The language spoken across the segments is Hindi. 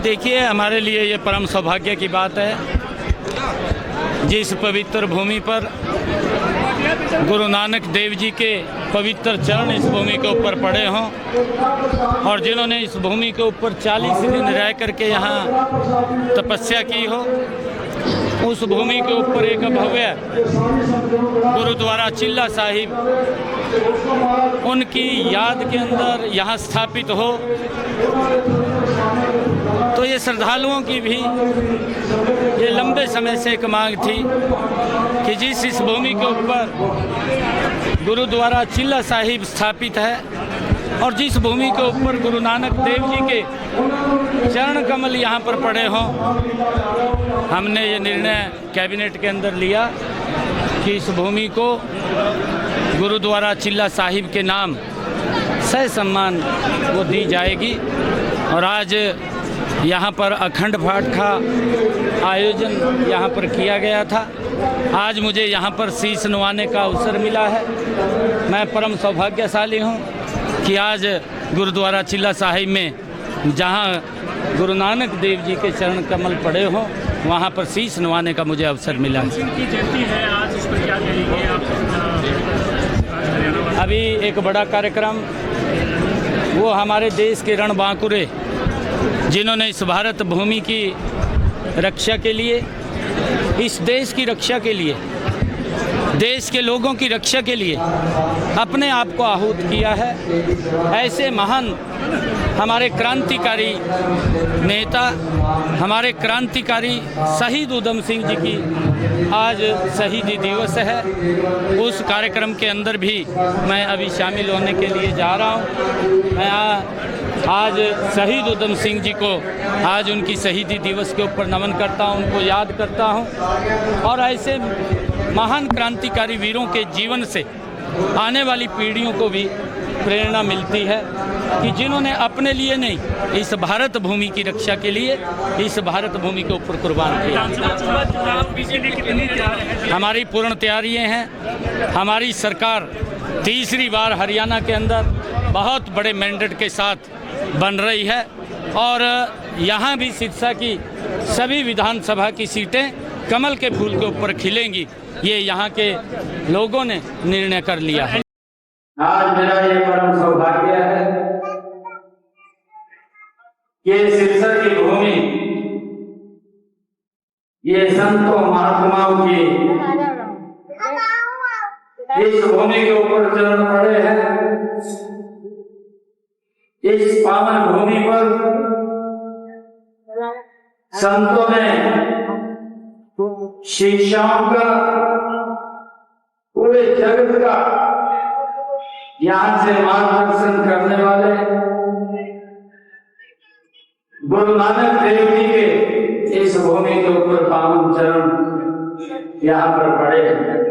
देखिए, हमारे लिए ये परम सौभाग्य की बात है जिस पवित्र भूमि पर गुरु नानक देव जी के पवित्र चरण इस भूमि के ऊपर पड़े हों और जिन्होंने इस भूमि के ऊपर 40 दिन रह करके यहाँ तपस्या की हो, उस भूमि के ऊपर एक भव्य गुरुद्वारा चिल्ला साहिब उनकी याद के अंदर यहाँ स्थापित हो, तो ये श्रद्धालुओं की भी ये लंबे समय से एक मांग थी कि जिस इस भूमि के ऊपर गुरुद्वारा चिल्ला साहिब स्थापित है और जिस भूमि के ऊपर गुरु नानक देव जी के चरण कमल यहाँ पर पड़े हों, हमने ये निर्णय कैबिनेट के अंदर लिया कि इस भूमि को गुरुद्वारा चिल्ला साहिब के नाम सह सम्मान वो दी जाएगी। और आज यहाँ पर अखंड पाठ का आयोजन यहाँ पर किया गया था। आज मुझे यहाँ पर शीश नवाने का अवसर मिला है। मैं परम सौभाग्यशाली हूँ कि आज गुरुद्वारा चिल्ला साहिब में जहाँ गुरु नानक देव जी के चरण कमल पड़े हों, वहाँ पर शीश नवाने का मुझे अवसर मिला है। अभी एक बड़ा कार्यक्रम, वो हमारे देश के रणबांकुरे जिन्होंने इस भारत भूमि की रक्षा के लिए, इस देश की रक्षा के लिए, देश के लोगों की रक्षा के लिए अपने आप को आहूत किया है, ऐसे महान हमारे क्रांतिकारी नेता, हमारे क्रांतिकारी शहीद उधम सिंह जी की आज शहीदी दिवस है। उस कार्यक्रम के अंदर भी मैं अभी शामिल होने के लिए जा रहा हूँ। मैं आज शहीद उधम सिंह जी को आज उनकी शहीदी दिवस के ऊपर नमन करता हूँ, उनको याद करता हूँ। और ऐसे महान क्रांतिकारी वीरों के जीवन से आने वाली पीढ़ियों को भी प्रेरणा मिलती है कि जिन्होंने अपने लिए नहीं, इस भारत भूमि की रक्षा के लिए इस भारत भूमि के ऊपर कुर्बान किया। हमारी पूर्ण तैयारियां हैं। हमारी सरकार तीसरी बार हरियाणा के अंदर बहुत बड़े मैंडेट के साथ बन रही है और यहाँ भी सिरसा की सभी विधानसभा की सीटें कमल के फूल के ऊपर खिलेंगी, ये यहाँ के लोगों ने निर्णय कर लिया है। आज मेरा ये परम सौभाग्य है कि सिरसा की भूमि, ये संतों महात्माओं की इस भूमि के ऊपर चरण पड़े हैं। इस पावन भूमि पर संतों ने शिक्षाओं का, पूरे जगत का यहाँ से मार्गदर्शन करने वाले गुरु नानक देव जी के इस भूमि के ऊपर पावन चरण यहाँ पर पड़े हैं।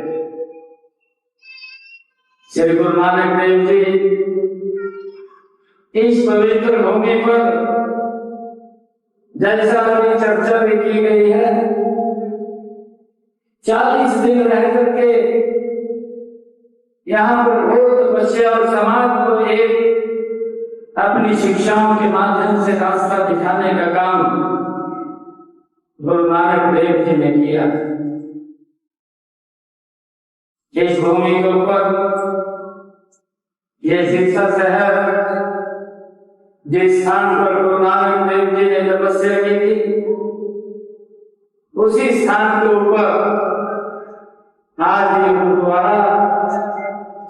श्री गुरु नानक देव जी इस पवित्र भूमि पर, जैसा अभी चर्चा भी की गई है, 40 दिन रह करके यहाँ पर बहुत बच्चे और समाज को एक अपनी शिक्षाओं के माध्यम से रास्ता दिखाने का काम गुरु नानक देव जी ने किया। इस भूमि के ऊपर ये सिरसा शहर, जिस स्थान पर गुरु नानक देव जी ने तपस्या की थी, उसी स्थान के ऊपर आज ये गुरुद्वारा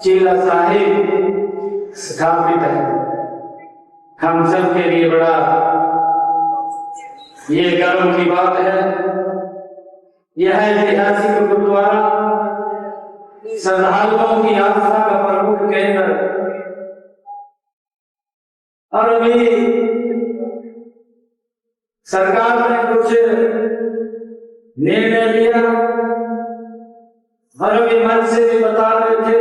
चिल्ला साहिब स्थापित है। हम सब के लिए बड़ा ये गर्व की बात है। यह ऐतिहासिक गुरुद्वारा श्रद्धालुओं की आस्था का प्रमुख केंद्र, और अभी सरकार ने कुछ निर्णय लिया और अभी मन से भी बता रहे थे।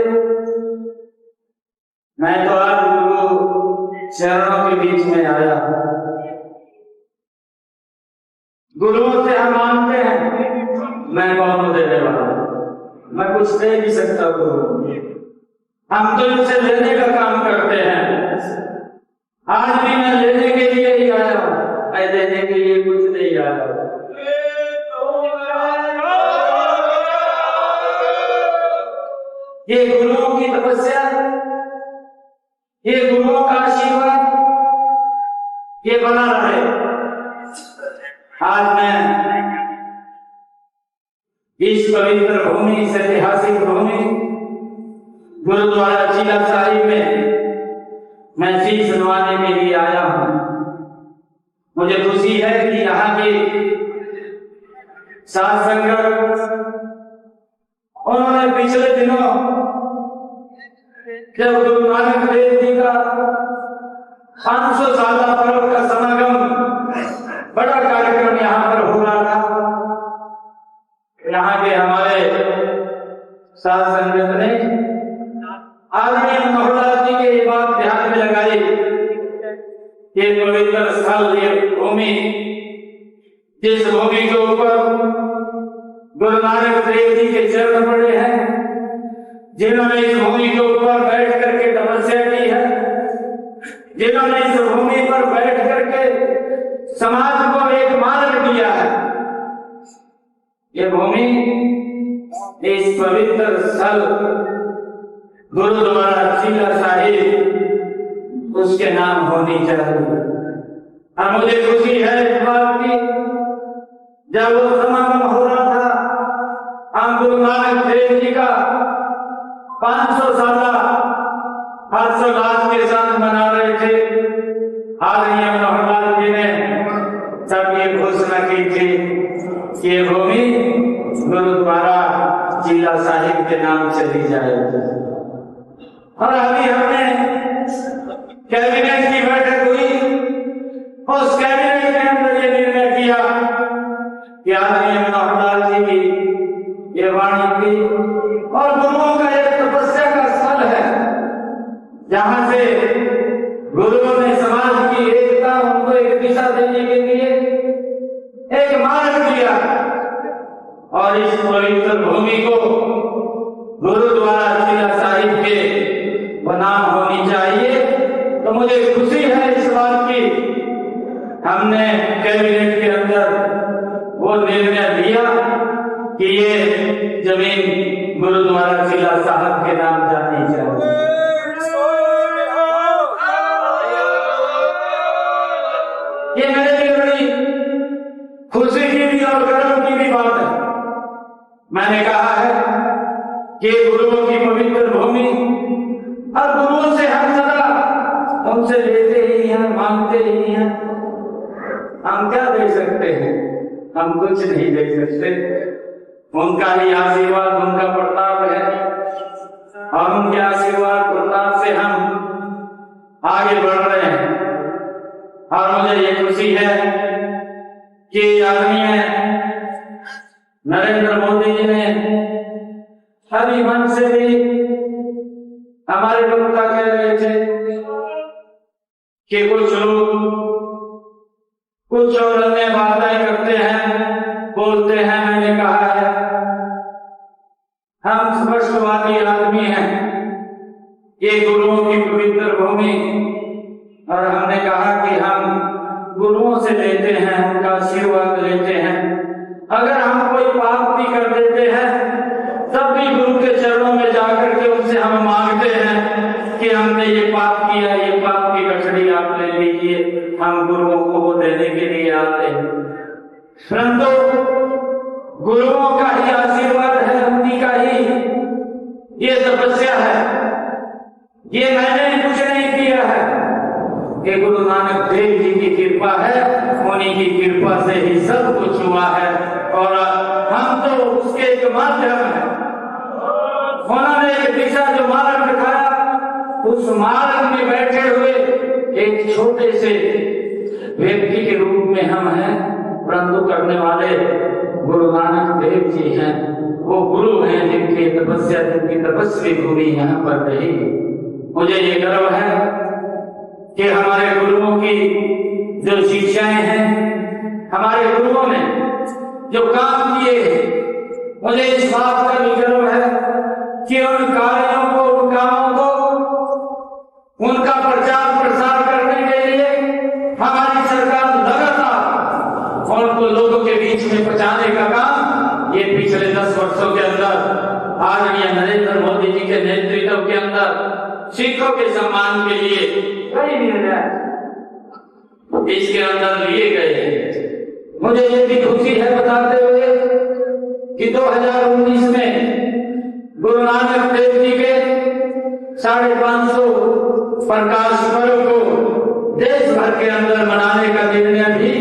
मैं तो आज गुरु चरणों के बीच में आया हूं। गुरुओं से हम मानते हैं, मैं कौन देने वाला, मैं कुछ दे नहीं सकता गुरु, हम तो इनसे लेने का काम करते हैं। आज भी मैं लेने के लिए ही आया हूं। मैं देने के लिए कुछ नहीं आया। ये गुरुओं की तपस्या, ये गुरुओं का आशीर्वाद, ये बना रहे। आज मैं इस पवित्र भूमि, इस ऐतिहासिक भूमि गुरुद्वारा चीला साहिब में मैं शीश नवाने के लिए आया हूं। मुझे खुशी है कि यहाँ के साथ संगत उन्होंने पिछले दिनों जब गुरु नानक देव जी का 500 साल पर्व का समागम बड़ा कार्यक्रम यहाँ पर हो रहा था, यहाँ के हमारे साथ संगत ने आदरणीय मनोहरलाल जी के बात ध्यान में लगाई। ये पवित्र स्थल, ये भूमि, जिस भूमि के ऊपर गुरु नानक देव जी के चरण पड़े हैं, जिन्होंने इस भूमि के ऊपर बैठ करके तपस्या की है, जिन्होंने इस भूमि पर बैठ करके समाज को एक मार्ग दिया है, ये भूमि, इस पवित्र स्थल गुरुद्वारा चीला साहिब, उसके नाम होनी चाहिए। और मुझे खुशी है इस बात की, जब वो समागम हो रहा था, हम गुरु नानक देव जी का 500 साल हर्षोल्लास के साथ मना रहे थे। आदरणीय मनोहरलाल जी ने तब ये घोषणा की थी कि ये भूमि गुरुद्वारा चीला साहिब के नाम चली जाएगी। और अभी हमने कैबिनेट की बैठक हुई, उस कैबिनेट के अंदर ये निर्णय किया कि आदरणीय मनोहरलाल जी की ये वाणी थी, और गुरुओं का एक तपस्या का स्थल है, जहां से गुरुओं ने समाज की एकता, उनको एक दिशा देने के लिए एक मार्ग दिया, और इस पवित्र भूमि को गुरुद्वारा चीला साहिब के नाम होनी चाहिए। तो मुझे खुशी है इस बात की, हमने कैबिनेट के अंदर वो निर्णय लिया कि ये जमीन गुरुद्वारा चीला साहिब के नाम जानी चाहिए। ये मेरे लिए बड़ी खुशी की भी और गर्व की भी बात है। मैंने कहा है कि गुरुओं की पवित्र भूमि, और गुरुओं से हम सदा उनसे लेते ही हैं, मांगते ही हैं। हम क्या दे सकते हैं? हम कुछ नहीं दे सकते। उनका ही आशीर्वाद, उनका प्रताप है, और उनके आशीर्वाद प्रताप से हम आगे बढ़ रहे हैं। और मुझे ये खुशी है कि आदरणीय नरेंद्र मोदी जी ने अभी मन से भी हमारे वक्ता कह रहे थे कि कुछ लोग कुछ और अन्य बातें करते हैं, बोलते हैं। मैंने कहा है हम स्पष्टवादी आदमी हैं, ये गुरुओं की पवित्र भूमि, और हमने कहा कि हम गुरुओं से लेते हैं, उनका आशीर्वाद लेते हैं। अगर हम कोई पाप भी कर देते हैं, तब भी गुरु के चरणों में जाकर के उनसे हम मांगते हैं कि हमने ये पाप किया, ये पाप की कचड़ी आप ले लीजिए। हम गुरुओं को वो देने के लिए आते हैं, परंतु गुरुओं का ही आशीर्वाद है, उन्हीं का ही ये तपस्या है। ये मैंने कुछ नहीं किया है, ये गुरु नानक देव जी की कृपा है, उन्हीं की कृपा से ही सब कुछ हुआ है, और हम तो उसके एक माध्यम हैं। उन्होंने एक दिशा जो मार्ग दिखाया, उस मार्ग में बैठे हुए एक छोटे से व्यक्ति के रूप में हम हैं, परंतु करने वाले गुरु नानक देव जी हैं। वो गुरु हैं जिनकी तपस्या, जिनकी तपस्वी भूमि यहाँ पर रही। मुझे ये गर्व है कि हमारे गुरुओं की जो शिक्षाएं हैं, हमारे गुरुओं ने जो काम किए हैं, मुझे इस बात का भी गर्व है कि उन कार्यों को, उन कामों को, उनका प्रचार प्रसार करने के लिए हमारी सरकार लगातार और उनको लोगों के बीच में पहुंचाने का काम ये पिछले 10 वर्षों के अंदर आदरणीय नरेंद्र मोदी जी के नेतृत्व के अंदर सिखों के सम्मान के लिए कई निर्णय इसके अंदर लिए गए हैं। मुझे ये भी खुशी है बताते हुए कि 2019 में गुरु नानक देव जी के 550 प्रकाश पर्व को देश भर के अंदर मनाने का निर्णय भी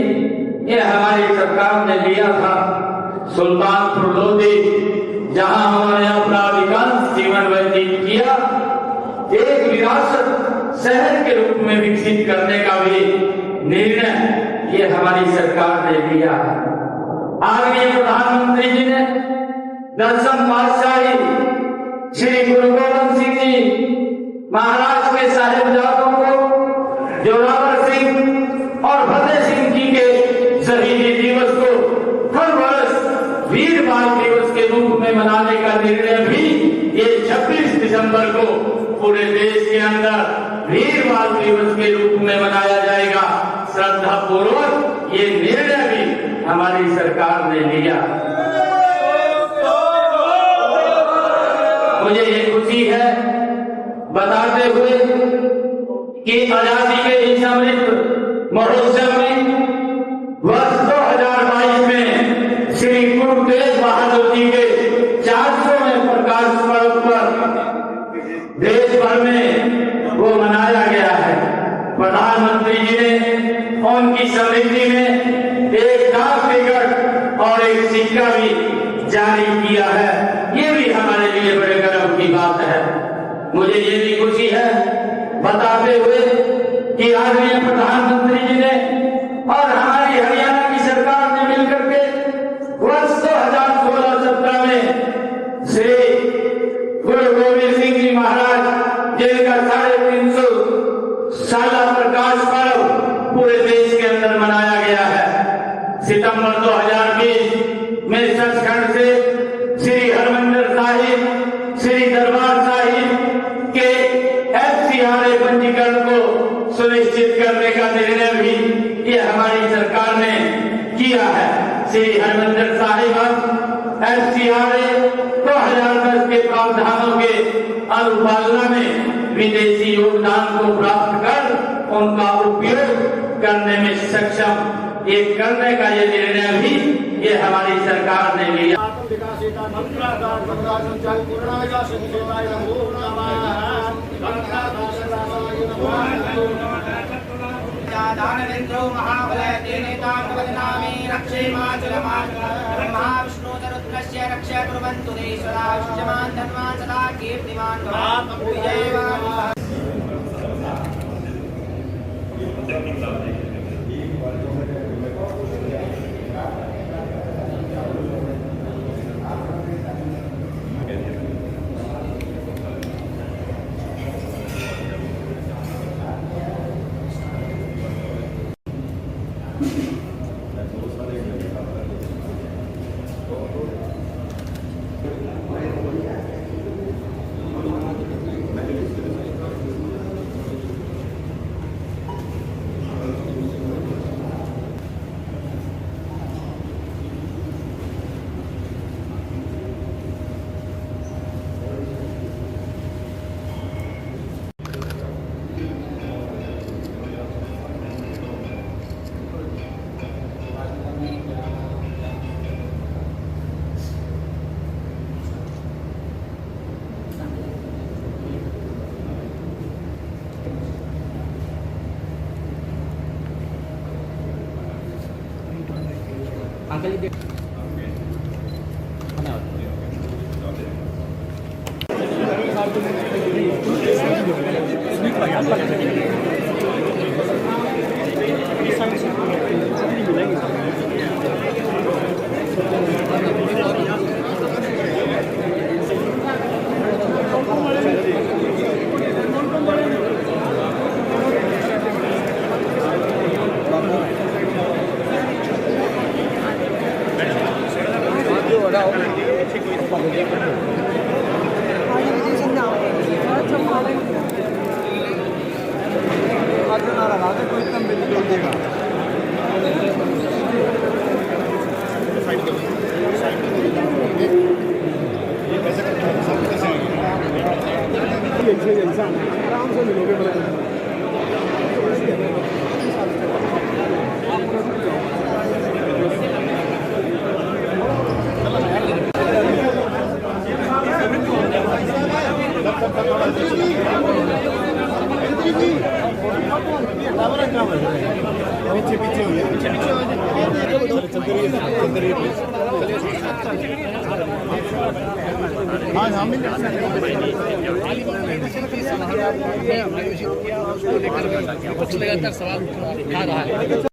ये हमारी सरकार ने लिया था। सुल्तानपुर लोधी जहां हमारे अपना अधिकांश जीवन व्यतीत किया, एक विरासत शहर के रूप में विकसित करने का भी निर्णय ये हमारी सरकार ने लिया है। आदरणीय प्रधानमंत्री जी ने 10वीं पातशाही श्री गुरु गोविंद सिंह जी महाराज के साहिबजादों को जोरावर सिंह और फतेह सिंह जी के शहीदी दिवस को हर वर्ष वीर बाल दिवस के रूप में मनाने का निर्णय भी ये 26 दिसंबर को पूरे देश के अंदर वीर बाल दिवस के रूप में मनाया जाएगा। श्रद्धा पूर्वक ये निर्णय भी हमारी सरकार ने लिया। मुझे ये खुशी है बताते हुए कि आजादी के इस अमृत महोत्सव में वर्ष 2022 में श्री गुरु तेग बहादुर जी के 400वें प्रकाश पर्व पर देश भर में वो मनाया गया है। प्रधानमंत्री जी ने उनकी समृद्धि में एक डाक टिकट और एक सिक्का भी जारी किया है। ये भी हमारे लिए बड़े गर्व की बात है। मुझे ये भी खुशी है बताते हुए कि आदरणीय प्रधानमंत्री जी ने और हमारी हरियाणा की सरकार ने मिलकर के वर्ष 2016-17 में श्री गुरु गोविंद सिंह जी महाराज जिनका 350 साला प्रकाश पर्व पूरे देश के अंदर मनाया गया है। सितंबर 2020 में सचखंड से श्री हरमंदिर साहिब श्री दरबार साहिब के FCRA पंजीकरण को सुनिश्चित करने का निर्णय भी ये हमारी सरकार ने किया है। श्री हरमंदिर साहिब FCRA 2010 के प्रावधानों के अनुपालना में विदेशी योगदान को प्राप्त कर उनका उपयोग करने में सक्षम ये करने का ये निर्णय भी ये हमारी सरकार ने लिया। रक्षा कुर्वन्तु देशदा शुचमान धनवान सदा कीर्तिमान विजयवान। अंकल जी कोई कम बिल देगा। कुछ लगातार सवाल उठा रहा है।